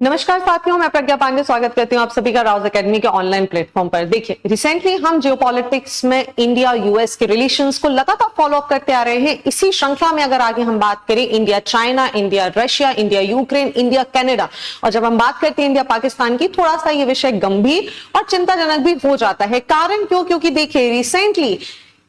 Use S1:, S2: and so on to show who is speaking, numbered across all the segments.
S1: नमस्कार साथियों, मैं प्रज्ञा पांडे स्वागत करती हूं आप सभी का राउज एकेडमी के ऑनलाइन प्लेटफॉर्म पर। देखिए, रिसेंटली हम जियोपॉलिटिक्स में इंडिया यूएस के रिलेशंस को लगातार फॉलो अप करते आ रहे हैं। इसी श्रृंखला में अगर आगे हम बात करें India China, India Russia, India Ukraine, India Canada, और जब हम बात करते हैं इंडिया पाकिस्तान की, थोड़ा सा ये विषय गंभीर और चिंताजनक भी हो जाता है। कारण क्यों? क्योंकि देखिए, रिसेंटली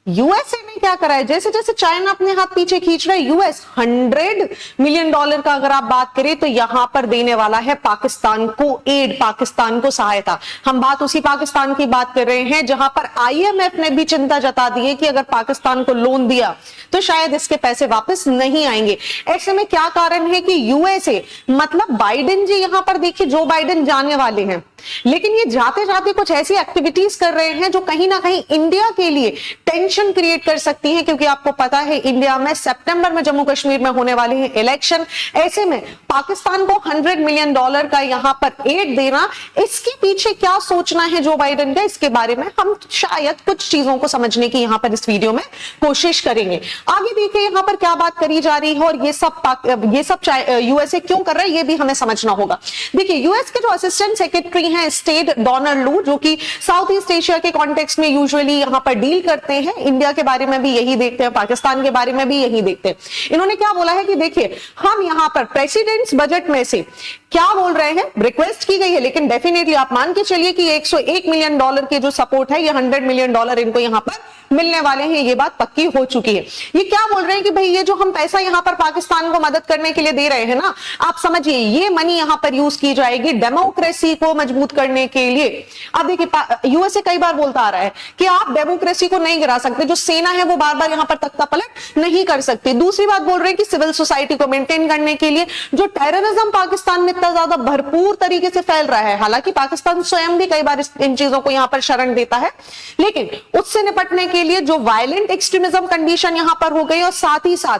S1: यूएसए ने क्या करा है, जैसे जैसे चाइना अपने हाथ पीछे खींच रहा है, यूएस $100 मिलियन का अगर आप बात करें तो यहां पर देने वाला है पाकिस्तान को एड, पाकिस्तान को सहायता। हम बात उसी पाकिस्तान की बात कर रहे हैं जहां पर आईएमएफ ने भी चिंता जता दी है कि अगर पाकिस्तान को लोन दिया तो शायद इसके पैसे वापस नहीं आएंगे। ऐसे में क्या कारण है कि यूएसए, मतलब बाइडेन जी, यहां पर देखिए जो बाइडेन जाने वाले हैं, लेकिन ये जाते जाते कुछ ऐसी एक्टिविटीज कर रहे हैं जो कहीं ना कहीं इंडिया के लिए टेंशन क्रिएट कर सकती हैं। क्योंकि आपको पता है इंडिया में सितंबर में जम्मू कश्मीर में होने वाले हैं इलेक्शन। ऐसे में पाकिस्तान को $100 मिलियन का यहां पर एड देना, इसके पीछे क्या सोचना है जो बाइडेन का, इसके बारे में हम शायद कुछ चीजों को समझने की यहां पर इस वीडियो में कोशिश करेंगे। आगे देखिए यहां पर क्या बात करी जा रही है और ये सब यूएसए क्यों कर रहा है, ये भी हमें समझना होगा। देखिए, यूएस के जो असिस्टेंट सेक्रेटरी हैं स्टेट डोनाल्ड लू, जो कि साउथ ईस्ट एशिया के कॉन्टेक्स्ट में यूजुअली यहां पर डील करते हैं, इंडिया के बारे में भी यही देखते हैं, पाकिस्तान के बारे में भी यही देखते हैं। इन्होंने क्या बोला है कि देखिए, हम यहां पर प्रेसिडेंट्स बजट में से क्या बोल रहे हैं, रिक्वेस्ट की गई है, लेकिन डेफिनेटली आप मान के चलिए कि $101 मिलियन की जो सपोर्ट है, ये $100 मिलियन इनको यहां पर मिलने वाले हैं। ये बात पक्की हो चुकी है। ये क्या बोल रहे हैं कि भाई ये जो हम पैसा यहां पर पाकिस्तान को मदद करने के लिए दे रहे हैं ना, आप समझिए ये मनी यहां पर यूज की जाएगी डेमोक्रेसी को मजबूत करने के लिए। अब देखिए, यूएसए कई बार बोलता आ रहा है कि आप डेमोक्रेसी को नहीं गिरा सकते, जो सेना है वो बार बार यहां पर तख्ता पलट नहीं कर सकती। दूसरी बात बोल रहे हैं कि सिविल सोसाइटी को मेंटेन करने के लिए जो टेररिज्म पाकिस्तान में इतना ज्यादा भरपूर तरीके से फैल रहा है, हालांकि पाकिस्तान स्वयं भी कई बार इन चीजों को यहां पर शरण देता है, लेकिन उससे निपटने के लिए जो वायलेंट एक्सट्रीमिज्म कंडीशन यहां पर हो गई, और साथ ही साथ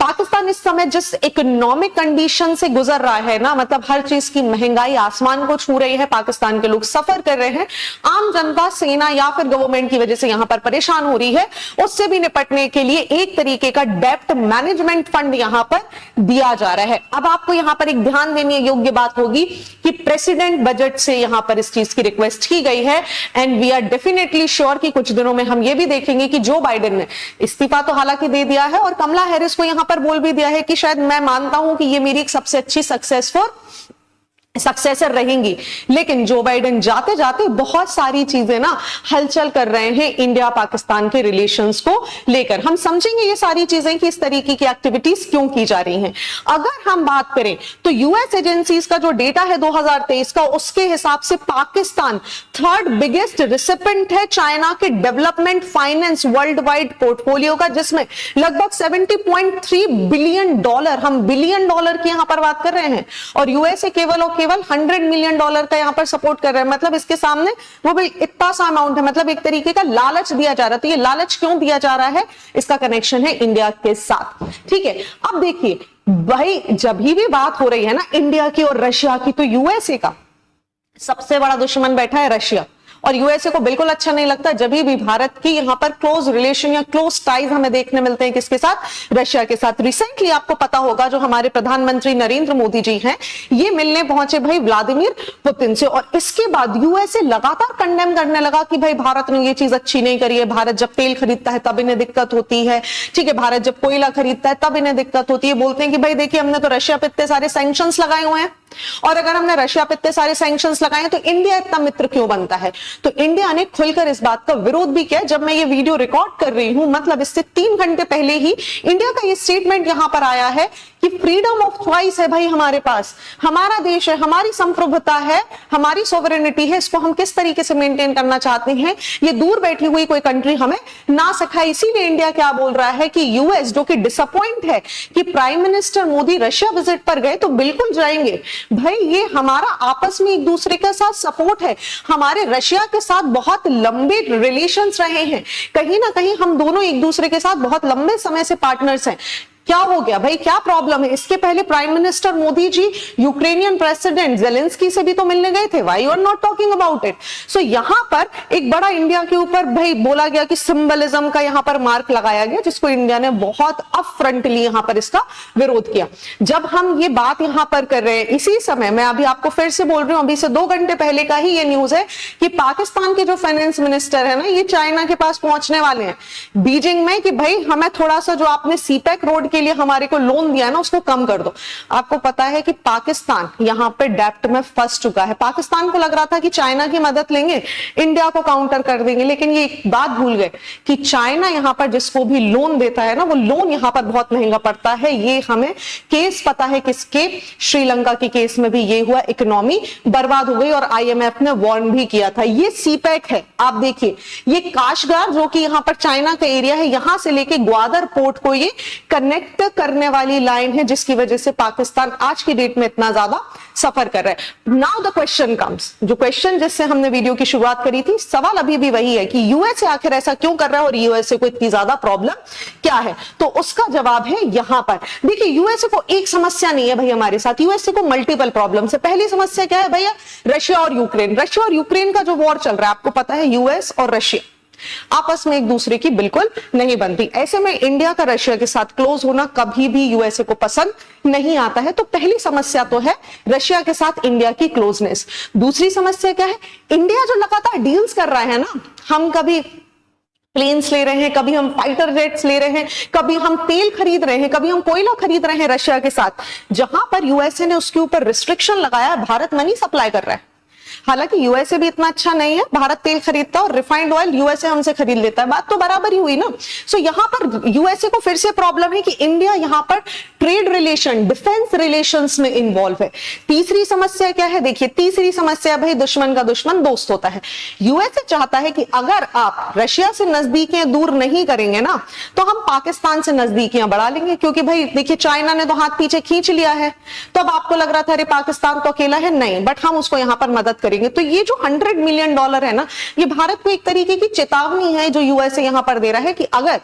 S1: पाकिस्तान इस समय जिस इकोनॉमिक कंडीशन से गुजर रहा है ना, मतलब हर चीज की महंगाई आसमान को छू रही है, पाकिस्तान के लोग सफर कर रहे हैं, आम जनता सेना या फिर गवर्नमेंट की वजह से यहां पर परेशान हो रही है, उससे भी निपटने के लिए एक तरीके का डेप्ट मैनेजमेंट फंड यहां पर दिया जा रहा है। अब आपको यहां पर एक ध्यान देने योग्य बात होगी कि प्रेसिडेंट बजट से यहां पर इस चीज की रिक्वेस्ट की गई है, and we are definitely sure कि कुछ दिनों में हम ये भी देखेंगे कि जो बाइडेन ने इस्तीफा तो हालांकि दे दिया है और कमला हैरिस को यहां पर बोल भी दिया है कि शायद मैं मानता हूं कि ये मेरी एक सबसे अच्छी सक्सेसर रहेंगी, लेकिन जो बाइडेन जाते जाते बहुत सारी चीजें ना हलचल कर रहे हैं इंडिया पाकिस्तान के रिलेशंस को लेकर। हम समझेंगे ये सारी चीजें कि इस तरीके की एक्टिविटीज क्यों की जा रही हैं। अगर हम बात करें तो यूएस एजेंसीज का जो डेटा है 2023 का, उसके हिसाब से पाकिस्तान थर्ड बिगेस्ट रिसिपेंट है चाइना के development finance world wide portfolio का, जिसमें लगभग $70.3 बिलियन, हम बिलियन डॉलर की यहां पर बात कर रहे हैं, और यूएसए केवल $100 मिलियन का यहां पर सपोर्ट कर रहे हैं। मतलब इसके सामने वो भी इतना सा अमाउंट है, मतलब एक तरीके का लालच दिया जा रहा है। तो ये लालच क्यों दिया जा रहा है, इसका कनेक्शन है इंडिया के साथ। ठीक है, अब देखिए भाई, जब भी बात हो रही है ना इंडिया की और रशिया की, तो यूएसए का सबसे बड़ा दुश्मन बैठा है रशिया, और यूएसए को बिल्कुल अच्छा नहीं लगता जब भी भारत की यहां पर क्लोज रिलेशन या क्लोज टाइज हमें देखने मिलते हैं, किसके साथ, रशिया के साथ। रिसेंटली आपको पता होगा जो हमारे प्रधानमंत्री नरेंद्र मोदी जी हैं, ये मिलने पहुंचे भाई व्लादिमीर पुतिन से, और इसके बाद यूएसए लगातार कंडेम करने लगा कि भाई भारत ने ये चीज अच्छी नहीं करी है। भारत जब तेल खरीदता है तब इन्हें दिक्कत होती है, ठीक है, भारत जब कोयला खरीदता है तब इन्हें दिक्कत होती है। बोलते हैं कि भाई देखिए, हमने तो रशिया पे इतने सारे सैंक्शंस लगाए हुए हैं, और अगर हमने रशिया पे इतने सारे सैंक्शंस लगाए हैं तो इंडिया इतना मित्र क्यों बनता है। तो इंडिया ने खुलकर इस बात का विरोध भी किया। जब मैं ये वीडियो रिकॉर्ड कर रही हूं, मतलब इससे 3 घंटे पहले ही इंडिया का ये स्टेटमेंट यहां पर आया है कि फ्रीडम ऑफ चॉइस है भाई हमारे पास, हमारा देश है, हमारी संप्रभुता है, हमारी सोवरेनिटी है, इसको हम किस तरीके से मेंटेन करना चाहते हैं ये दूर बैठी हुई कोई कंट्री हमें ना सिखाए। इसीलिए इंडिया क्या बोल रहा है कि यूएस, जो कि डिसअपॉइंट है कि prime minister Modi Russia visit पर गए, तो बिल्कुल जाएंगे भाई, ये हमारा आपस में एक दूसरे के साथ सपोर्ट है, हमारे रशिया के साथ बहुत लंबे रिलेशंस रहे हैं, कहीं ना कहीं हम दोनों एक दूसरे के साथ बहुत लंबे समय से पार्टनर्स हैं। क्या हो गया भाई, क्या प्रॉब्लम है? इसके पहले prime minister Modi ji Ukrainian president Zelensky से भी तो मिलने गए थे। Why you are not talking about it? So यहां पर एक बड़ा इंडिया के ऊपर भाई बोला गया कि सिंबलिज्म का यहां पर मार्क लगाया गया, जिसको इंडिया ने बहुत अपफ्रंटली यहां पर इसका विरोध किया। जब हम ये बात यहां पर कर रहे हैं, इसी समय मैं अभी आपको फिर से बोल रही हूं, अभी से 2 घंटे पहले का ही ये न्यूज है कि पाकिस्तान के जो फाइनेंस मिनिस्टर है ना, ये चाइना के पास पहुंचने वाले हैं बीजिंग में कि भाई हमें थोड़ा सा जो आपने सीपैक रोड के लिए हमारे को लोन दिया ना, उसको कम कर दो। आपको पता है कि पाकिस्तान यहां पे डेप्ट में फंस चुका है। पाकिस्तान को लग रहा था कि चाइना की मदद लेंगे, इंडिया को काउंटर कर देंगे, लेकिन ये एक बात भूल गए कि चाइना यहां पर जिसको भी लोन देता है ना, वो लोन यहां पर बहुत महंगा पड़ता है। ये हमें केस पता है किसके, श्रीलंका के केस में भी ये हुआ, इकोनॉमी बर्बाद हो गई और आईएमएफ ने वार्न भी किया था। ये सीपैक है, आप देखिए, ये काशगार जो कि यहां पर चाइना का एरिया है, यहां से लेके ग्वादर पोर्ट को ये कनेक्ट करने वाली लाइन है, जिसकी वजह से पाकिस्तान आज की डेट में इतना ज्यादा सफर कर रहा है। नाउ द क्वेश्चन कम्स, जो क्वेश्चन जिससे हमने वीडियो की शुरुआत करी थी, सवाल अभी भी वही है कि यूएसए आखिर ऐसा क्यों कर रहा है और यूएसए को इतनी ज्यादा प्रॉब्लम क्या है? तो उसका जवाब है यहां पर। देखिए, यूएसए को एक समस्या नहीं है भाई हमारे साथ, यूएसए को मल्टीपल प्रॉब्लम है। पहली समस्या क्या है भैया? रशिया और यूक्रेन। रशिया और यूक्रेन का जो वॉर चल रहा है, आपको पता है यूएस और रशिया आपस में एक दूसरे की बिल्कुल नहीं बनती। ऐसे में इंडिया का रशिया के साथ क्लोज होना कभी भी यूएसए को पसंद नहीं आता है। तो पहली समस्या तो है रशिया के साथ इंडिया की क्लोजनेस। दूसरी समस्या क्या है? इंडिया जो लगातार डील्स कर रहा है ना, हम कभी प्लेन्स ले रहे हैं, कभी हम फाइटर जेट्स ले रहे हैं, कभी हम तेल खरीद रहे हैं, कभी हम कोयला खरीद रहे हैं रशिया के साथ, जहां पर यूएसए ने उसके ऊपर रिस्ट्रिक्शन लगाया है, भारत मनी सप्लाई कर रहा है। हालांकि यूएसए भी इतना अच्छा नहीं है, भारत तेल खरीदता है और रिफाइंड ऑयल यूएसए हमसे खरीद लेता है, बात तो बराबर ही हुई ना। सो यहां पर यूएसए को फिर से प्रॉब्लम है कि इंडिया यहां पर ट्रेड रिलेशन, डिफेंस रिलेशंस में इन्वॉल्व है। तीसरी समस्या क्या है? देखिए, तीसरी समस्या भाई दुश्मन का दुश्मन दोस्त होता है। यूएसए चाहता है कि अगर आप रशिया से नजदीकियां दूर नहीं करेंगे ना, तो हम पाकिस्तान से नजदीकियां बढ़ा लेंगे, क्योंकि भाई देखिए चाइना ने तो हाथ पीछे खींच लिया है। तो अब आपको लग रहा था अरे पाकिस्तान तो अकेला है, नहीं, बट हम उसको यहां पर मदद करेंगे। तो ये जो $100 मिलियन है ना, ये भारत को एक तरीके की चेतावनी है जो यूएसए यहां पर दे रहा है कि अगर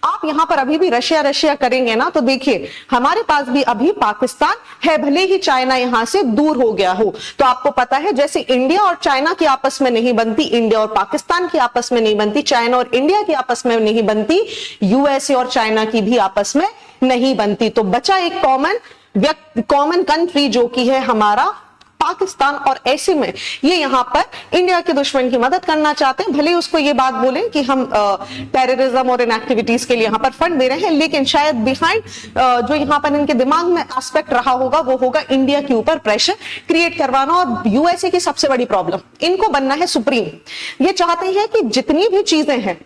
S1: आप यहां पर अभी भी रशिया रशिया करेंगे ना, तो देखिए हमारे पास भी अभी पाकिस्तान है, भले ही चाइना यहां से दूर हो गया हो। तो आपको पता है जैसे इंडिया और चाइना की आपस में नहीं बनती, इंडिया और पाकिस्तान की आपस में नहीं बनती, चाइना और इंडिया की आपस में नहीं बनती, यूएसए और चाइना की भी आपस में नहीं बनती। तो बचा एक कॉमन कंट्री जो कि है हमारा पाकिस्तान। और ऐसे में ये यहां पर इंडिया के दुश्मन की मदद करना चाहते हैं, भले उसको ये बात बोले कि हम टेररिज्म और इन एक्टिविटीज के लिए यहां पर फंड दे रहे हैं, लेकिन शायद बिहाइंड जो यहां पर इनके दिमाग में एस्पेक्ट रहा होगा वो होगा इंडिया के ऊपर प्रेशर क्रिएट करवाना। और यूएसए की सबसे बड़ी प्रॉब्लम, इनको बनना है सुप्रीम। ये चाहते हैं कि जितनी भी चीजें हैं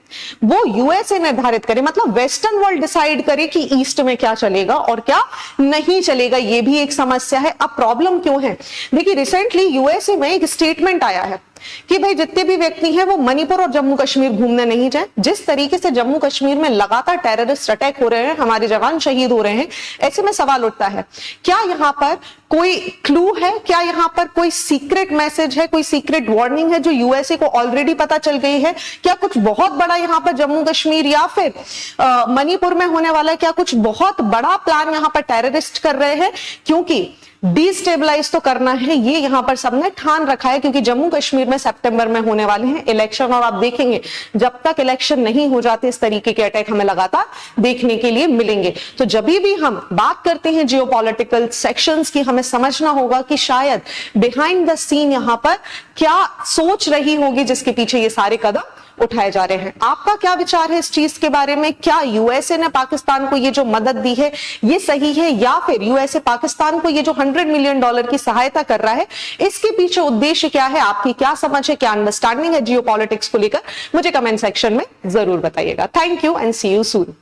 S1: वो यूएसए निर्धारित करे, मतलब वेस्टर्न वर्ल्ड डिसाइड करे कि ईस्ट में क्या चलेगा और क्या नहीं चलेगा। ये भी एक समस्या है। अब प्रॉब्लम क्यों है? देखिए, रिसेंटली यूएसए में एक स्टेटमेंट आया है कि भाई जितने भी व्यक्ति हैं वो मणिपुर और जम्मू कश्मीर घूमने नहीं जाए। जिस तरीके से जम्मू कश्मीर में लगातार टेररिस्ट अटैक हो रहे हैं, हमारे जवान शहीद हो रहे हैं, ऐसे में सवाल उठता है क्या यहां पर कोई क्लू है, क्या यहां पर कोई सीक्रेट मैसेज है, कोई सीक्रेट वार्निंग है जो यूएसए को ऑलरेडी पता चल गई है? क्या कुछ बहुत बड़ा यहां पर जम्मू कश्मीर या फिर मणिपुर में होने वाला है? क्या कुछ बहुत बड़ा प्लान यहां पर टेररिस्ट कर रहे हैं? क्योंकि डिस्टेबलाइज तो करना है, ये यहां पर सबने ठान रखा है, क्योंकि जम्मू कश्मीर में सितंबर में होने वाले हैं इलेक्शन। और आप देखेंगे जब तक इलेक्शन नहीं हो जाते इस तरीके के अटैक हमें लगातार देखने के लिए मिलेंगे। तो जब भी हम बात करते हैं जियोपॉलिटिकल सेक्शंस की, हमें समझना होगा कि शायद बिहाइंड द सीन यहां पर क्या सोच रही होगी जिसके पीछे ये सारे कदम उठाए जा रहे हैं। आपका क्या विचार है इस चीज के बारे में? क्या यूएसए ने पाकिस्तान को ये जो मदद दी है ये सही है, या फिर यूएसए पाकिस्तान को ये जो $100 मिलियन की सहायता कर रहा है, इसके पीछे उद्देश्य क्या है? आपकी क्या समझ है, क्या अंडरस्टैंडिंग है जियोपॉलिटिक्स को लेकर? मुझे कमेंट सेक्शन में जरूर बताइएगा। Thank you and see you soon.